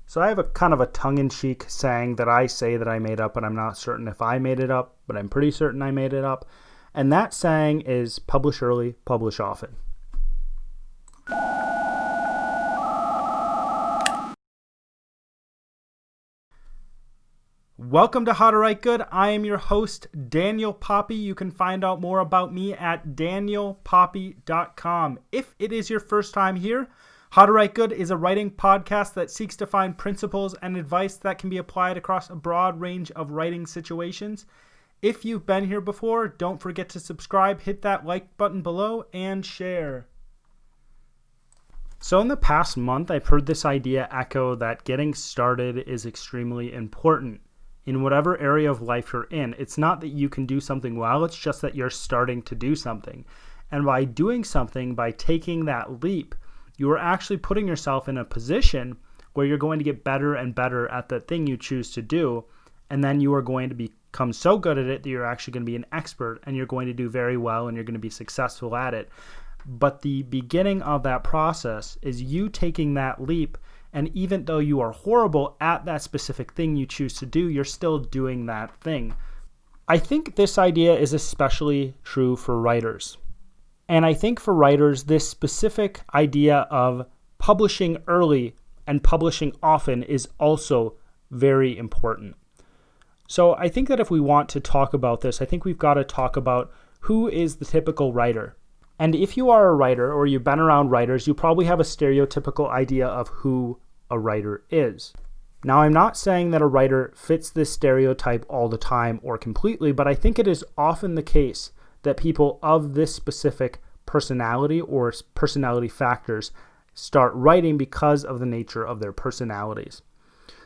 So I have a kind of a tongue-in-cheek saying that I say that I made up, but I'm not certain if I made it up, but I'm pretty certain I made it up. And that saying is publish early, publish often. Welcome to How to Write Good. I am your host, Daniel Poppie. You can find out more about me at danielpoppie.com. If it is your first time here, How to Write Good is a writing podcast that seeks to find principles and advice that can be applied across a broad range of writing situations. If you've been here before, don't forget to subscribe, hit that like button below, and share. So in the past month, I've heard this idea echo that getting started is extremely important. In whatever area of life you're in, it's not that you can do something well, it's just that you're starting to do something. And by doing something, by taking that leap, you are actually putting yourself in a position where you're going to get better and better at the thing you choose to do. And then you are going to become so good at it that you're actually going to be an expert and you're going to do very well and you're going to be successful at it. But the beginning of that process is you taking that leap. And even though you are horrible at that specific thing you choose to do, you're still doing that thing. I think this idea is especially true for writers. And I think for writers, this specific idea of publishing early and publishing often is also very important. So I think that if we want to talk about this, I think we've got to talk about who is the typical writer. And if you are a writer or you've been around writers, you probably have a stereotypical idea of who a writer is. Now, I'm not saying that a writer fits this stereotype all the time or completely, but I think it is often the case that people of this specific personality or personality factors start writing because of the nature of their personalities.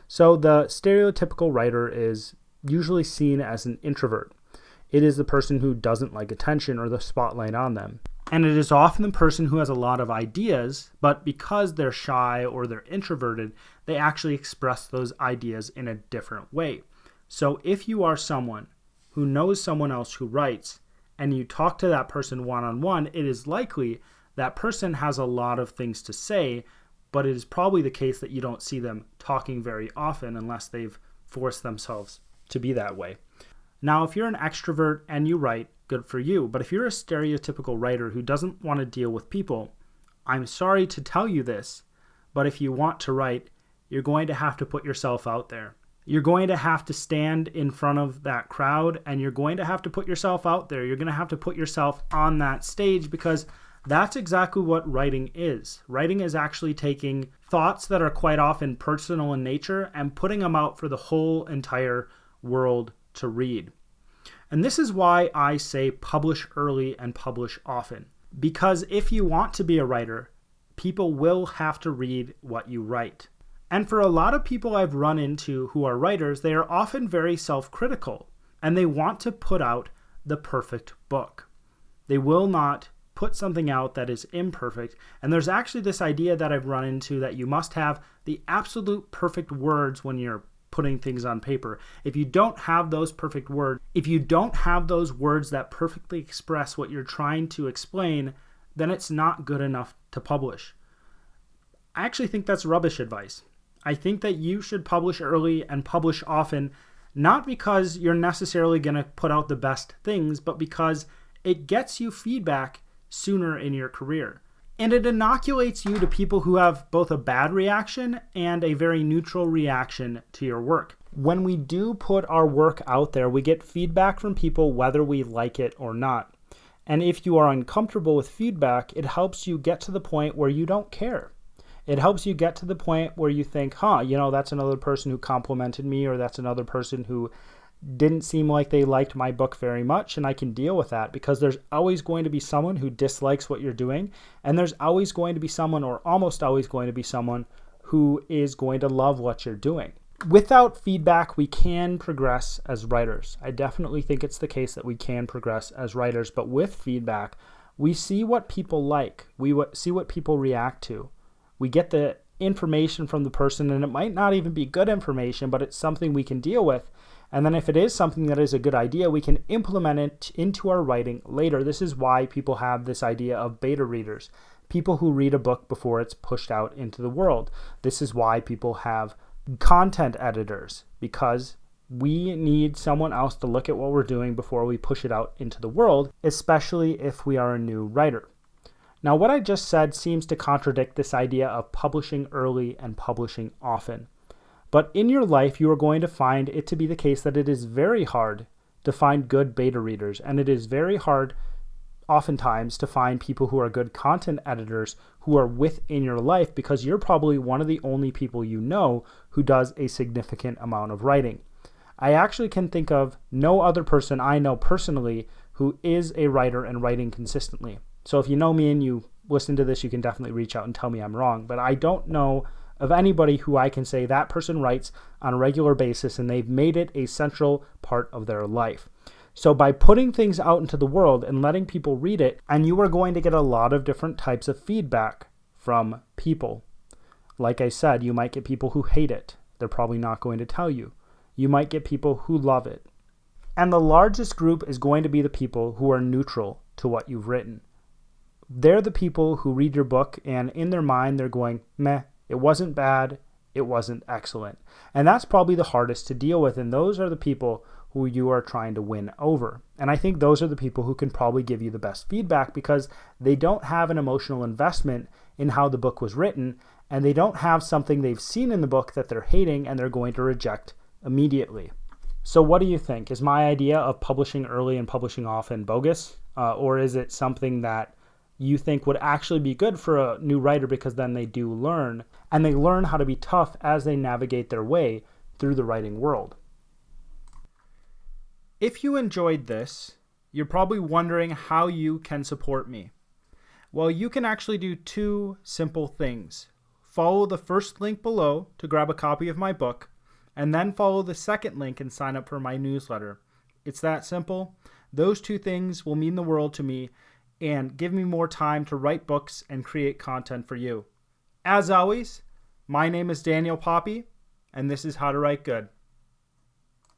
So the stereotypical writer is usually seen as an introvert. It is the person who doesn't like attention or the spotlight on them. And it is often the person who has a lot of ideas, but because they're shy or they're introverted, they actually express those ideas in a different way. So if you are someone who knows someone else who writes, and you talk to that person one-on-one, it is likely that person has a lot of things to say, but it is probably the case that you don't see them talking very often unless they've forced themselves to be that way. Now, if you're an extrovert and you write, good for you. But if you're a stereotypical writer who doesn't want to deal with people, I'm sorry to tell you this, but if you want to write, you're going to have to put yourself out there. You're going to have to stand in front of that crowd and you're going to have to put yourself out there. You're going to have to put yourself on that stage because that's exactly what writing is. Writing is actually taking thoughts that are quite often personal in nature and putting them out for the whole entire world to read. And this is why I say publish early and publish often. Because if you want to be a writer, people will have to read what you write. And for a lot of people I've run into who are writers, they are often very self-critical and they want to put out the perfect book. They will not put something out that is imperfect. And there's actually this idea that I've run into that you must have the absolute perfect words when you're putting things on paper. If you don't have those perfect words, if you don't have those words that perfectly express what you're trying to explain, then it's not good enough to publish. I actually think that's rubbish advice. I think that you should publish early and publish often, not because you're necessarily going to put out the best things, but because it gets you feedback sooner in your career. And it inoculates you to people who have both a bad reaction and a very neutral reaction to your work. When we do put our work out there, we get feedback from people whether we like it or not. And if you are uncomfortable with feedback, it helps you get to the point where you don't care. It helps you get to the point where you think, that's another person who complimented me, or that's another person who didn't seem like they liked my book very much, and I can deal with that because there's always going to be someone who dislikes what you're doing, and there's always going to be someone, or almost always going to be someone, who is going to love what you're doing. Without feedback, we can progress as writers. I definitely think it's the case that we can progress as writers, but with feedback, we see what people like. We see what people react to. We get the information from the person, and it might not even be good information, but it's something we can deal with. And then if it is something that is a good idea, we can implement it into our writing later. This is why people have this idea of beta readers, people who read a book before it's pushed out into the world. This is why people have content editors, because we need someone else to look at what we're doing before we push it out into the world, especially if we are a new writer. Now, what I just said seems to contradict this idea of publishing early and publishing often. But in your life, you are going to find it to be the case that it is very hard to find good beta readers, and it is very hard oftentimes to find people who are good content editors who are within your life, because you're probably one of the only people you know who does a significant amount of writing. I actually can think of no other person I know personally who is a writer and writing consistently. So if you know me and you listen to this, you can definitely reach out and tell me I'm wrong. But I don't know of anybody who I can say that person writes on a regular basis and they've made it a central part of their life. So by putting things out into the world and letting people read it, and you are going to get a lot of different types of feedback from people. Like I said, you might get people who hate it. They're probably not going to tell you. You might get people who love it. And the largest group is going to be the people who are neutral to what you've written. They're the people who read your book and in their mind they're going, meh, it wasn't bad, it wasn't excellent. And that's probably the hardest to deal with, and those are the people who you are trying to win over. And I think those are the people who can probably give you the best feedback, because they don't have an emotional investment in how the book was written, and they don't have something they've seen in the book that they're hating and they're going to reject immediately. So what do you think? Is my idea of publishing early and publishing often bogus? Or is it something that you think would actually be good for a new writer, because then they do learn, and they learn how to be tough as they navigate their way through the writing world? If you enjoyed this, you're probably wondering how you can support me. Well, you can actually do two simple things. Follow the first link below to grab a copy of my book, and then follow the second link and sign up for my newsletter. It's that simple. Those two things will mean the world to me and give me more time to write books and create content for you. As always, my name is Daniel Poppie, and this is How to Write Good.